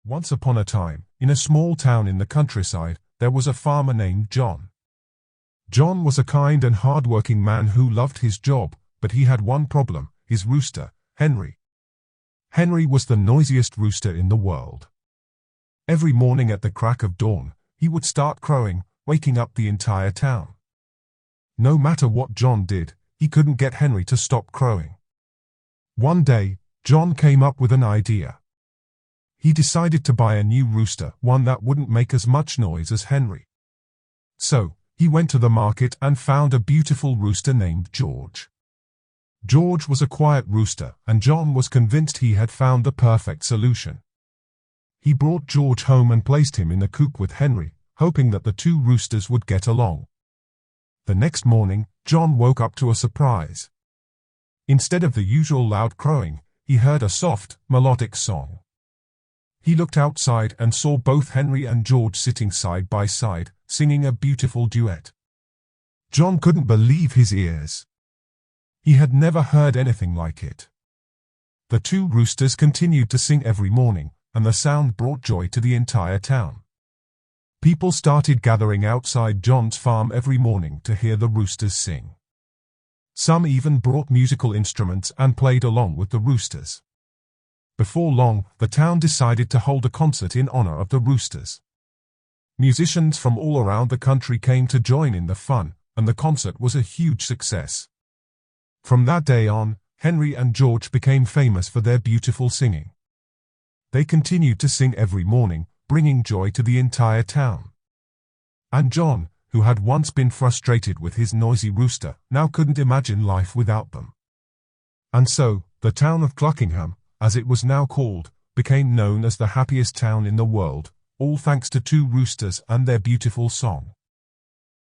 Once upon a time, in a small town in the countryside, there was a farmer named John. John was a kind and hard-working man who loved his job, but he had one problem: his rooster, Henry. Henry was the noisiest rooster in the world. Every morning at the crack of dawn, he would start crowing, waking up the entire town. No matter what John did, he couldn't get Henry to stop crowing. One day, John came up with an idea. He decided to buy a new rooster, one that wouldn't make as much noise as Henry. So, he went to the market and found a beautiful rooster named George. George was a quiet rooster, and John was convinced he had found the perfect solution. He brought George home and placed him in the coop with Henry, hoping that the two roosters would get along. The next morning, John woke up to a surprise. Instead of the usual loud crowing, he heard a soft, melodic song. He looked outside and saw both Henry and George sitting side by side, singing a beautiful duet. John couldn't believe his ears. He had never heard anything like it. The two roosters continued to sing every morning, and the sound brought joy to the entire town. People started gathering outside John's farm every morning to hear the roosters sing. Some even brought musical instruments and played along with the roosters. Before long, the town decided to hold a concert in honor of the roosters. Musicians from all around the country came to join in the fun, and the concert was a huge success. From that day on, Henry and George became famous for their beautiful singing. They continued to sing every morning, bringing joy to the entire town. And John, who had once been frustrated with his noisy rooster, now couldn't imagine life without them. And so, the town of Cluckingham, as it was now called, became known as the happiest town in the world, all thanks to two roosters and their beautiful song.